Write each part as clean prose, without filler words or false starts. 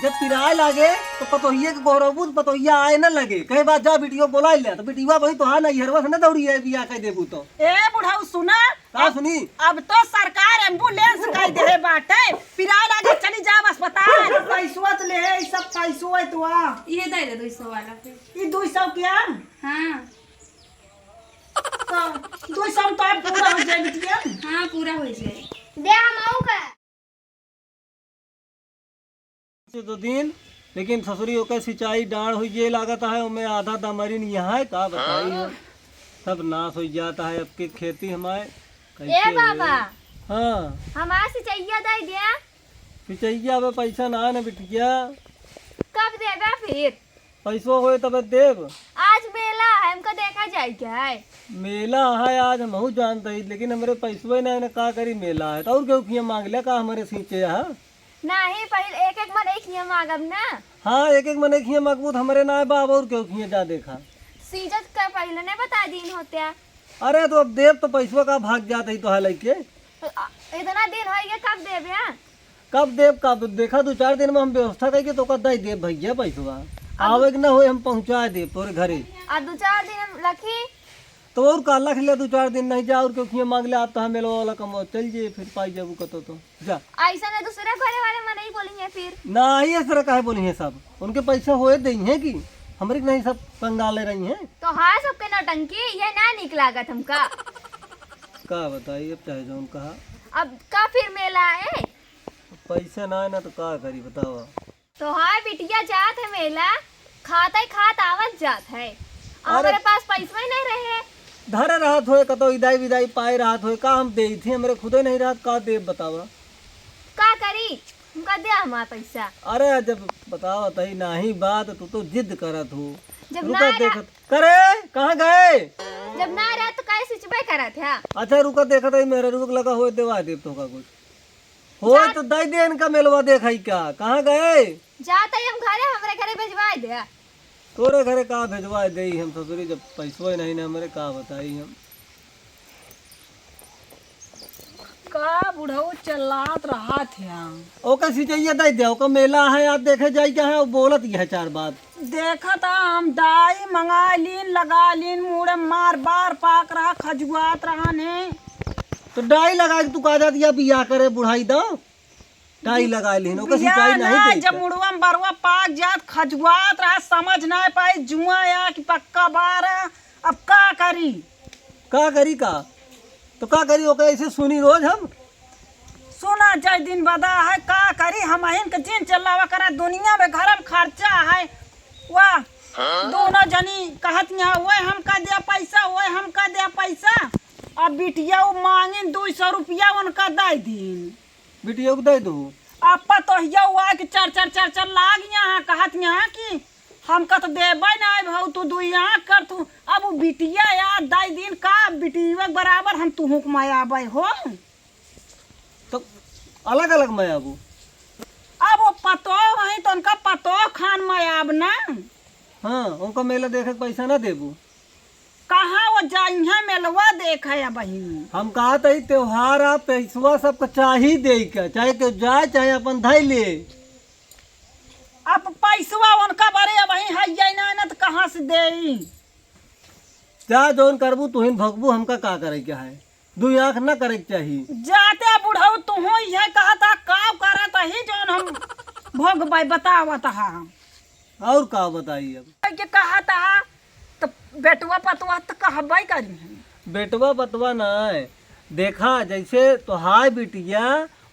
जब किराए लागे तो पतोहिए के गौरवबू पतोहिया आए न लगे कई बात जा बिटियो बोला ले तो बिटिया वही तो हाँ नहीं हरवा से न दौड़ी है बिया कह देबू तो ए बुढ़ाऊ सुना का सुनी अब तो सरकार एम्बुलेंस कह दे बाटे पिराए लागे चली जाओ अस्पताल पैसवा तो ले ई सब पैसो है तो ये दे दे 200 वाला फिर। ई 200 क्या हाँ तो 200 तो अब पूरा हो जाए बिटिया। हाँ पूरा हो जाए। दे हम आऊ का तो दिन लेकिन ससुरी होकर सिंचाई डाढ़ हुई ये लागत है उनमें आधा दमरी नहीं है का बताई है सब नाश हो जाता है अब की खेती हमारे ए बाबा हाँ हमार सिंचाइया दे दिया सिंचैया में पैसा ना है ना बिटिया कब देबे फिर पैसों होए तब देव आज मेला है हमको देखा जाए क्या है मेला है आज हम बहुत जानते ही लेकिन हमारे पैसों नहीं ना का करी मेला है तो और क्यों किया मांग लिया का हमारे सींचे है नहीं पहले एक एक मन एक ही मांगब ना हाँ एक एक मने खिया मकबूत हमारे ना बाब और क्यों खिया जा देखा सीजत का पहले नहीं बता दिन होते अरे तो अब देव तो पैसों का भाग जाता ही तो है लेके इतना दिन हो गया कब देबे हैं? कब देव कब देखा 2-4 दिन में हम व्यवस्था करके तो कद दे भैया पैसवा आवे ना हो हम पहुँचा दे तोरे घरे और 2-4 दिन लखी तो और का लख ले 2-4 दिन नहीं जा और क्यों खिया मांग ले आप तो हमें वाला कमो चल जे फिर पाई जाबू कतो तो जा ऐसा नहीं दूसरे घरे वाले में नहीं बोलेंगे फिर ना ही इस तरह काहे बोली है सब उनके पैसे होए दे हैं कि हमारे नहीं सब कंगाले रही हैं तो हाँ सबके नौटंकी ये ना निक लागत हमका का बताइए अब चाहे जो कहा अब का फिर मेला है पैसा ना है ना तो का करी बताओ तो हाँ बिटिया जात है मेला खाता ही खात आवत जात है हमारे पास पैसा ही नहीं रहे धरे राहत होए कतो इदाई विदाई पाए राहत होए का हम दे थी हमरे खुदे नहीं राहत का दे बतावा का करी हमका दे हमारा पैसा अरे जब बतावा तही नाही बात तू तो जिद करत हो जब रुका ना देखत करे कहाँ गए जब ना रहा तो कैसे सिचबे करत है अच्छा रुका देखत है मेरे रुक लगा होए देवा देव तो का कुछ होए तो दई दे इनका मेलवा देखा क्या कहाँ गए जाते ही हम घरे हमरे घरे भिजवा दे तोरे घरे का भेजवा दे हम ससुरी जब पैसवा नहीं ना हमारे का बताई हम का बुढ़ाऊ चलात रहा थे ओका सिंचाइया दई दे ओका मेला है आप देखे जाई क्या है वो बोलत ही है 4 बात देखा था हम दाई मंगा लीन लगा लीन मुड़े मार बार पाक रहा खजुआत रहा ने तो डाई लगा के तू का जा दिया बिया करे बुढ़ाई दो डाई लगा लीन ओका सिंचाई नहीं दे जब मुड़वा में बरुआ पाक जात खजुआत रहा समझ ना पाई जुआ या कि पक्का बार अब का करी का करी का तो का करी ओका ऐसे सुनी रोज हम सुना जाए दिन बदा है का करी हम अहिन के जिन चलावा करा दुनिया में घर में खर्चा है वाह दोनों जनी कहत यहाँ वो हम का दिया पैसा वो हम का दिया पैसा अब बिटिया वो मांगिन 200 रुपया उनका दे दिन बिटिया को दे दो आपा तो हुआ कि चर लाग यहाँ कहत यहाँ कि हमका तो देबे ना भाऊ तू दू यहाँ कर तू अब वो बिटिया यार दाई दिन का बिटिया के बराबर हम तू हुक मायाबे हो तो अलग अलग मैं आबू अब वो पतो वही तो उनका पतो खान मायाब ना हाँ उनका मेला देखे के पैसा ना देबू कहाँ वो जाइया मेलवा देखे अब बहिनी हम कहा था त्योहार आप पैसवा सबको चाही दे के चाहे के जाए चाहे अपन धई ले अब पैसवा उनका बड़े अब वही है जाए ना तो कहाँ से दे जा जोन करबू तुहिन भगबू हमका का करे क्या है 2 आँख ना करे के चाहिए जाते बुढ़ऊ तू यह कहता काम करत ही जोन हम भोग भाई बतावत हा और का बताइए अब के कहता तो बेटुआ पतवा तो कहबे करी बेटवा बतवा ना है देखा जैसे तोहार बिटिया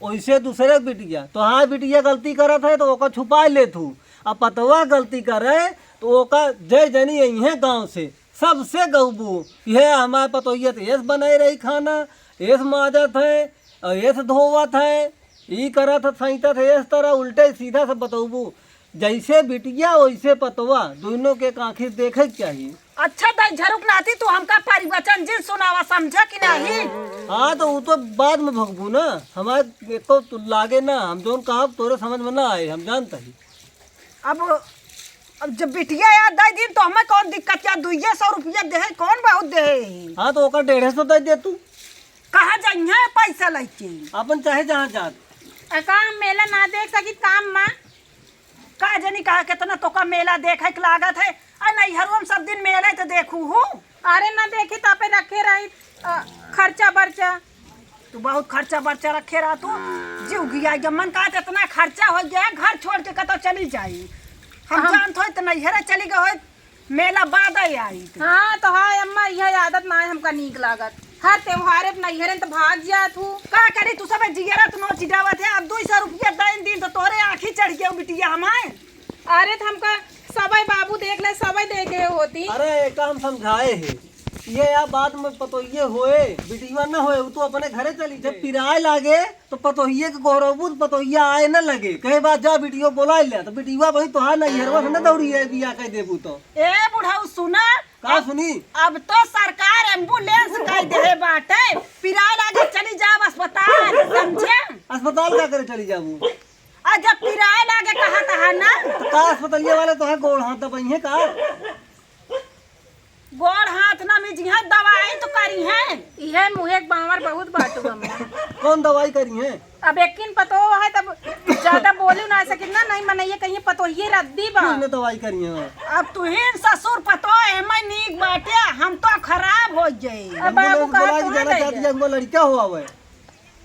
वैसे दूसरे बिटिया तोहार बिटिया गलती करत है तो ओका छुपा ले तू अब पतवा गलती करे तो ओका जय जनी यही गांव से सबसे गौबू यह हमारे पतोहिया तो ऐस बनाई रही खाना ऐस माजत है और ऐस धोवत है ई करत सहितत है इस तरह उल्टे सीधा से बतौबू जैसे बिटिया वैसे पतवा दोनों के आंखें देखे चाहिए अच्छा दाई झरुक नाती तू हमका परिवचन जिन सुनावा समझा कि नहीं हाँ तो वो तो बाद में भगबू ना हमारे तो लागे ना हम जोन कहा तोरे समझ में ना आए हम जानता ही अब जब बिटिया यार दाई दिन तो हमें कौन दिक्कत या 200 रुपया दे कौन बहुत दे हाँ तो ओका 150 दे दे तू कहाँ जाइए पैसा लेके अपन चाहे जहाँ जा काम मेला ना देख सकी काम माँ कहा कितना तो का मेला देखे के लागत है। नहीं हर हम सब दिन मेले तो देखू हूँ। अरे ना देखी तो पे रखे रही खर्चा बर्चा। तू बहुत खर्चा बर्चा रखे रहा तू। जीव गया जब मन का इतना खर्चा हो गया घर छोड़ के कतो चली जाई। हम जानत हो तो नहीं हरे चली गए मेला बाद आई। हाँ तो हाँ अम्मा यह आदत ना है हमका नीक लागत। हर त्योहार नहीं हरे तो भाग जा तू का करी तू सब जिगरा तो नो चिढ़ावत है। अब 200 रुपया दिन तो तोरे आँखी चढ़ गया बिटिया हमारे। अरे तो हमका सबई बाबू देख ले सबई दे गए होती। अरे एक हम समझाए है ये यार बात में पतोहिए होए बिटिया ना होए तू अपने घरे चली जब पिराए लागे तो पतोहिए के गौरवबू पतोहिया आए न लगे कई बात जा बिटियो बोला ले तो बिटिया वही तो हाँ नहीं हरवा न दौड़ी है बिया कह देबू तो ए बुढ़ाऊ सुना का सुनी अब तो सरकार एम्बुलेंस कह दे बाटे पिराए लागे चली जाओ अस्पताल समझे। अस्पताल का करे चली जाबू आज जब पिराए लागे कहा ना तो का अस्पतालिया वाले तो है गोड़ हाथ दबाई का गोड़ हाथ ना मिजी है दवाई तो करी है। यह मुहे के बावर बहुत बाटू हमें। कौन दवाई करी है अब यकीन पतो है तब ज्यादा बोलू ना सके ना नहीं मनइए कहीं पतो ये रद्दी बा किसने दवाई करी है अब तू ही ससुर पतो है मैं नीक बाटे हम तो खराब हो जाए। अब बाबू कहा बोला कि तू जाना ना चाहती है हमको लड़का हुआ हुआ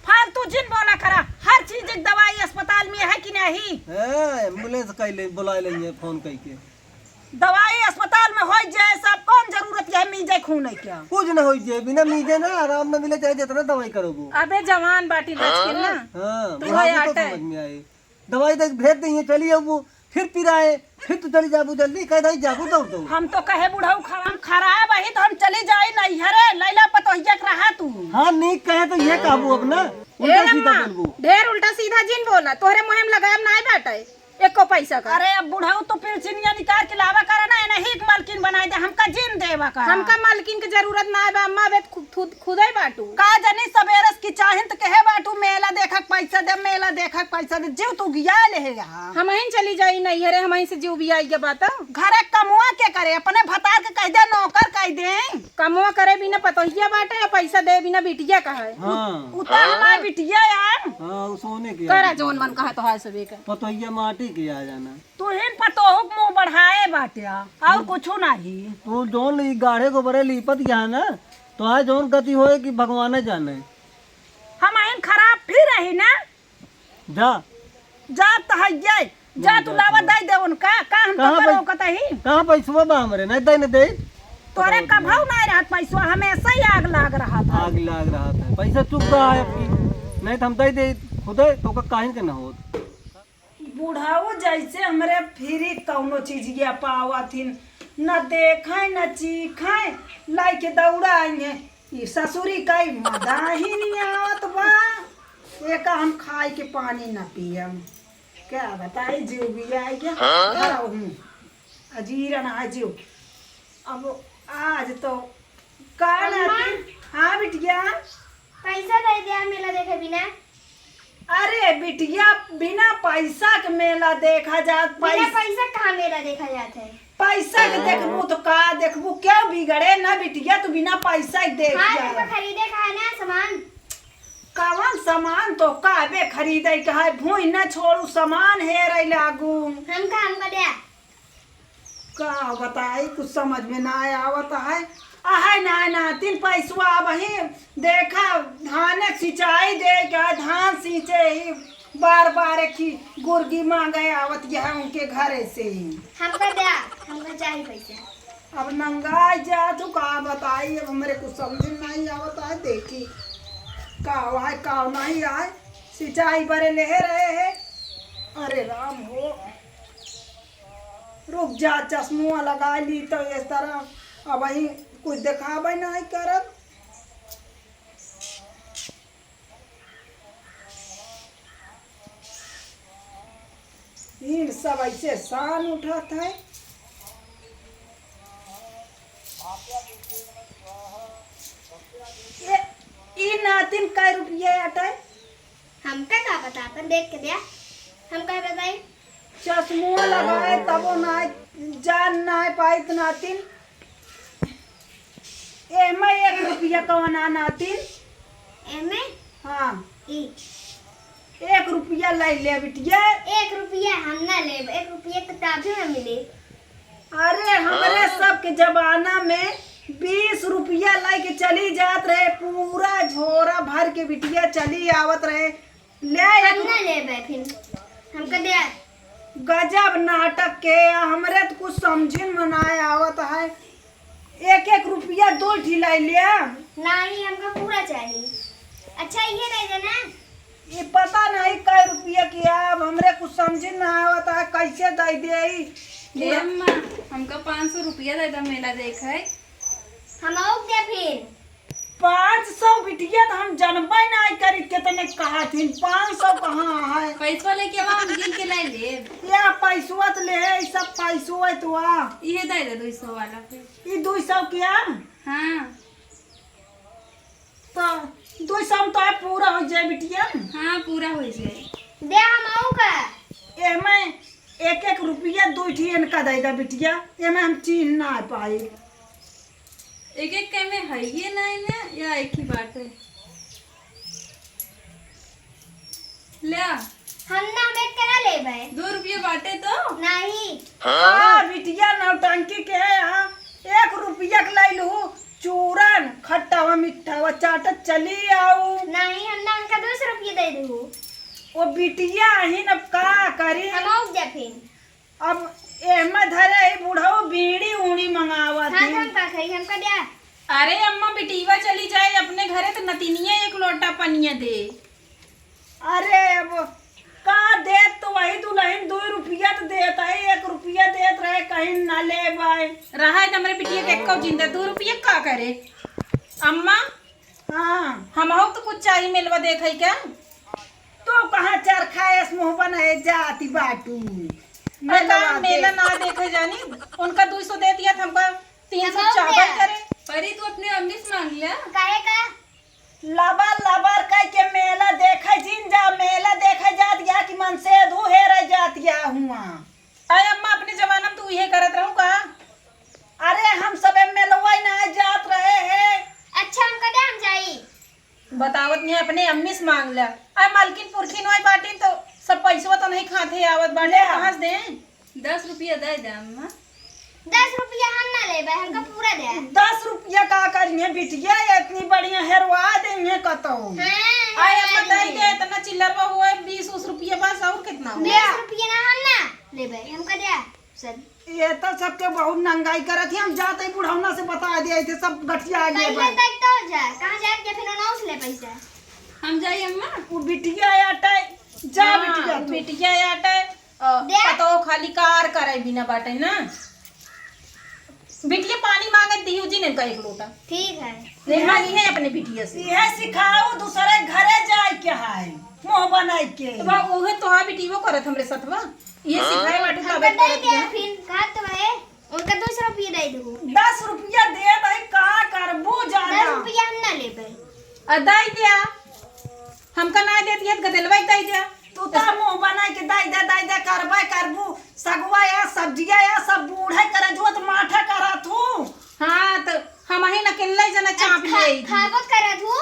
फालतू जिन बोला करा हर चीज की दवाई अस्पताल में है कि नहीं। है एम्बुलेंस कह ले बुला लेंगे फोन करके दवाई अस्पताल में हो जाए सब कौन जरूरत है मीजे खून है क्या कुछ न हो जाए बिना मीजे ना आराम न मिले चाहे जितना दवाई करोगे। अबे जवान बाटी लचकिन ना हाँ तू बुढ़ापे है तो आटा है। समझ में आए दवाई तक भेज देंगे चलिए अब फिर पिराए फिर तो चली जाबू जल्दी कह दई जाबू दौड़ हम तो कहे बुढ़ाऊ हम खराब है तो हम चली जाए नहीं हरे लैला पतोहिया के रहा तू। हाँ नीक कहे तो ये काबू अपना ए उल्टा सीधा अम्मा, बोलबू ढेर उल्टा सीधा जिन बोला तोहरे मुहे में लगाम ना बाटे एको पैसा का। अरे अब बुढ़ाऊ तो फिर चिनिया निकाल के लावा करे ना नहीं एक मालकिन बनाए दे हमका जिन देवा का हमका मालकिन के जरूरत ना है अम्मा बे खुद ही बाटू का जनी सबेरस की चाहिन तो कहे बाटू मेला देखक पैसा दे मेला देखक पैसा दे जीव तू गिया लेगा। हम ही चली जाई नहीं हरे हम से जीव भी आई के बात घरे कमुआ के करे अपने भतार के कह दे नौकर कह दे कमवा करे बिना पतोहिया बाटे या पैसा दे बिना बिटिया का है हाँ उतर हमारी बिटिया यार हाँ वो सोने की करा जोन मन कहा तो है सभी का पतोहिया माटी की आ जाना तू हिन पतोहुक मुंह बढ़ाए बाटिया और कुछ नहीं। तू जोन गाढ़े को बड़े लिपत गया ना तो आज जोन गति होए कि भगवान जाने हम हिन खराब फिर रही ना जा जा तो है जा तू लावा दे दे उनका का हम तो कहाँ करो भाई? कतही कहाँ पैसवा बा हमरे नहीं दे न दे तोरे कभाऊ नहीं रहत पैसा हमेशा ही आग लाग रहा था। आग लाग रहा था पैसा चुप रहा है आपकी नहीं तो हम दे खुदे तो का काहे के ना हो बुढ़ाऊ जैसे हमरे फिरी कौनो चीज ये पावथिन न देखे न चीखे लाई के दौड़ाएंगे ये ससुरी कई मदा ही नहीं आवत बा एक हम खाए के पानी न पियम क्या बताई जीव भी आई गया अजीरन आजीव अब आज तो काल हाँ बिटिया पैसा दे दिया मेला देखे बिना। अरे बिटिया बिना पैसा के मेला देखा जात बिना पैसा कहाँ मेला देखा जाता है। पैसा के देखबू तो का देखबू क्या बिगड़े ना बिटिया तू बिना पैसा के देख हाँ जा। तुमको खरीदे का है ना सामान। कवन सामान तो काबे खरीदे का है भूई न छोड़ू सामान है रे लागू हमका दिया का बताई कुछ समझ में ना आवत है आहे ना 3 पैसवा वही देखा धान सिंचाई दे क्या धान सींचे ही बार बार की गुर्गी मांगे आवत यह उनके घरे से ही हमका दिया हमका चाहिए पैसा। अब नंगा जा तू का बताई अब मेरे को समझ नहीं आवत है देखी का आए का नहीं आए सिंचाई बड़े ले रहे हैं। अरे राम हो रुक जा चश्मा लगा ली तो इस तरह अब वही कुछ दिखावे नहीं करत। इन सब ऐसे शान उठत है। ई नातिन कै रुपये अटे हमका का पता अपन देख के दिया हमका बताई। चश्मो लगाए तबो ना जान ना पाई नातिन एमे 1 रुपया कवना नातिन एमे हाँ ई 1 रुपया ले ले बिटिया 1 रुपया हम ना लेब 1 रुपया तो टाफी में मिली। अरे हमारे सबके जमाना में 20 रुपया लेके चली जात रहे, पूरा झोरा भर के बिटिया चली आवत रहे। ले हम ना ले बे फिर हमका दे। गजब नाटक के हमरे तो कुछ समझिन में ना आवत है। 1-1 रुपया 2 ढिलाई लिया। नहीं हमका पूरा चाहिए। अच्छा ये दे देना। ये पता नहीं कै रुपया किया, अब हमरे कुछ समझिन में आवत है कैसे दे दे। ए अम्मा हमका 500 रुपया दे दा, मेला देख है। हम आओ दे फिर। 500 बिटिया तो हम जनबे नहीं करी कितने कहा थी। 500 कहाँ है? पैसा लेके अब हम गिन के लाई ले। या पैसवा तो ले है, सब पैसवा तो ये दे दे 200 वाला फिर। ये 200 किया हाँ तो 200 में तो पूरा हो जाए बिटिया। हाँ पूरा हो जाए। दे हम आओ का। एमे 1-1 रुपया 2 ठियन का दे दा बिटिया। एमे हम चिन्ह ना पाए। एक एक के में है ये नहीं ना, या एक ही बात है। ले हम ना हमें करा ले बे। 2 रुपये बांटे तो नहीं हाँ बिटिया नौटंकी के है। हाँ 1 रुपया के ले लू चूरन खट्टावा मिठावा चाटत चली आऊ। नहीं हम ना उनका 200 रुपये दे दूँ। वो बिटिया ही न का करी। हम आओ दे फिर। अब एमे धरे ही बुढ़ाऊ बीड़ी उड़ी मंगावत हाँ है। हम का खरी हमका दे। अरे अम्मा बिटिया चली जाए अपने घरे तो नतिनिया 1 लोटा पनिया दे। अरे अब का देत तो वही दुल्हन 2 रुपया तो देता है, 1 रुपया देत रहे कहीं ना ले बाय। रहा है हमारे बिटिया के एको जिंदा 2 रुपया का करे। अम्मा हाँ हम हो तो कुछ चाहिए मिलवा देखे क्या? तो कहाँ चरखा इस मुँह बनाए जाती बाटू। मेला ना देखे जानी, उनका 200 दे दिया था, हमका 300 चावल करे। परी तू अपने अम्मी से मांग लिया। काहे का? लबर लबर कह के मेला देखे जिन जा, मेला देखे जात या कि मन से धू हेरे जात या हुआ। अरे अम्मा अपने जमाना में तू ये करत रहू का? अरे हम सब मेलवा ना जात रहे हैं। अच्छा हमका दे हम जाई। बतावत नहीं अपने अम्मी से मांग लिया। अरे मालकिन पुरखी नोई बाटी तो सब पैसवा तो नहीं खाते आवत बाटे, कहाँ से दें? 10 रुपया दे दे अम्मा। 10 रुपया हम ना ले बे हमका पूरा दे। 10 रुपया का करिए बिटिया, इतनी बढ़िया हेरवा देंगे कतो। अरे अम्मा दे दे, इतना चिल्लर में हुआ 20-20 रुपया बस, और कितना हुआ? 20 रुपया ना हम ना ले बे हमका दे सब। ये तो सबके बहुत नंगाई करत थी। हम जाते ही बुढ़ौना से बता दिए थे सब गठिया आ गए। पहले तक तो जा कहाँ जाए के फिर ना उस ले पैसा। हम जाइए अम्मा। वो बिटिया आटे जा बिटिया तू। बिटिया आटे दे। पतो खाली कार करे बिना बाटे ना। बिटिया पानी मांगे दियो जी ने का 1 लोटा। ठीक है। नहीं मांगी है अपने बिटिया से। ये सिखाओ दूसरे घरे जाए के है मुंह बनाई के। तो बा ओहे तो हा बिटियो करत हमरे साथवा। ये सिखाए बाटे हमका तबे दे करत दे है। फिर कहा तो है उनका 200 रुपया दे दूँ। 10 रुपया दे दे का करबू 10 ज्यादा। रुपया हम ना ले बे। दाई दिया हमका ना दे दिया गदलवा दाई दिया। तू तो मुंह बनाई के दाई दे करबे करबू। सगवा या सब्जिया या सब बूढ़े करे जो तो माठा करा तू। हाँ तो हम ही न किल्ले जना चाप ले। खाबो करा तू।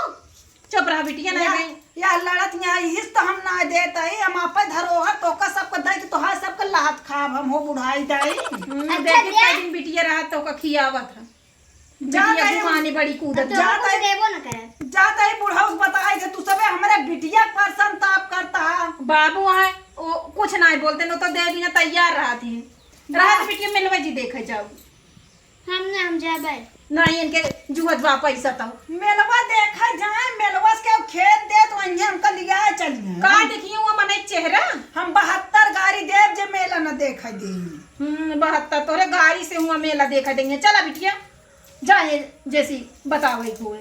चुप रहा बिटिया ना गई। या लड़त यहाँ इस तो हम ना देता है। हम आपे धरोहर तो का सबको दई तो हा सबके लात खाब हम हो बुढ़ाई दई। देखी का दिन बिटिया रहा तो का खियावत है। बिटिया दुकाने बड़ी कूदत तो जा। हम कुछ देबो ना करे। जाता ही बुढ़ाऊ बताए कि तू सबे हमरे बिटिया पर संताप करता। बाबू है वो कुछ ना बोलते न तो दे बिना तैयार रहा थी। रहा तो बिटिया मिलवा जी देखे जाओ। हम जाबे। नहीं इनके जुहत बा पैसा तो मेलवा देखा जाए मेलवा के खेत दे तो अन्य हमका लिया चलिए। का देखिए वो मने चेहरा। हम 72 गाड़ी देव जे मेला न देखा दे। 72 तोरे गाड़ी से हुआ मेला देखा देंगे। चला बिटिया जाए जैसी बतावे हुए।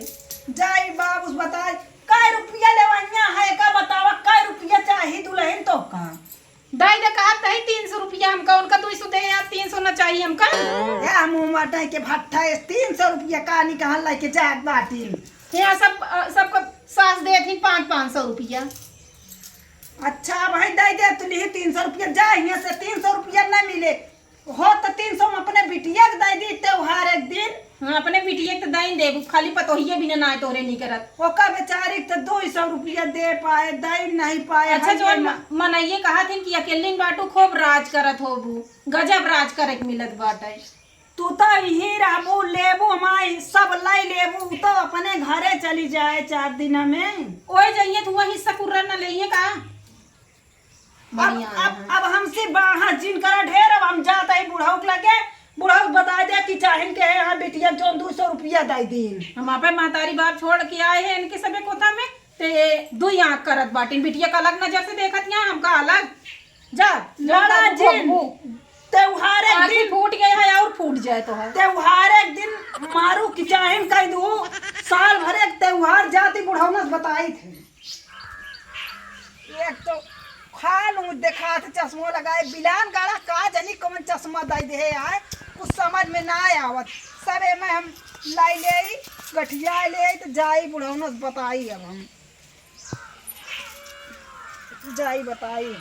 जाई बाबू बताए काय रुपया लेवनिया है का बतावा काय रुपया चाहिए दुल्हन तो का। दाई दे कहा तही 300 रुपया हमका, उनका 200 दे या 300 ना चाहिए हमका। या मुंह माटे के भट्ठा 300 रुपया कहानी कहाँ लेके जात बाटी। यहाँ सबको सास दे थी 500 रुपया। अच्छा भाई दे दे तू ली 300 रुपया जा यहाँ से 300 रुपया न मिले हो तो 300 में अपने बिटिया के दे दी त्योहार एक दिन हाँ, अपने बिटिया के तो दाइन देबू, खाली पतोहिए भी ना तोरे नहीं करत। ओका बेचारी के तो 200 रुपया दे पाए, दे नहीं पाए। अच्छा है जो ये ना। मनइये कहा थी कि अकेले बाटू खूब राज करत होबू, गजब राज करे के मिलत बाटे। तू तो यही रहबू, लेबू हमारी सब लाई लेबू तो अपने घरे चली जाए 4 दिन में। ओए जाइए तू वही हिस्सा पूरा न लइए का। बढ़िया अब हमसे बाहर जिन करा ढेर, अब हम जाते ही बुढ़ाऊ के लगे, बुढ़ाऊ बता दे कि चाहे के यहाँ बेटिया जो 200 रुपया दे दिन। हम आपे महतारी बाप छोड़ के आए हैं इनके सबे कोता में, ते दुई आंख करत बाटिन, बिटिया का अलग नजर से देखत यहाँ, हमका अलग। जा लड़ा जिन त्योहार एक आखिर दिन, फूट गया है और फूट जाए तो है। त्योहार एक दिन मारू कि चाहे कह दू, साल भर एक त्योहार जाती बुढ़ाऊ ने बताई थी। एक तो खा लूं देखा थे चश्मो लगाए, बिलान गाड़ा का जनी कौन चश्मा दे दे आए, कुछ समझ में ना आवत। सबे में हम लाई ले गठिया ले तो जाई बुढ़ाऊ ने बताई, अब हम जाई बताई।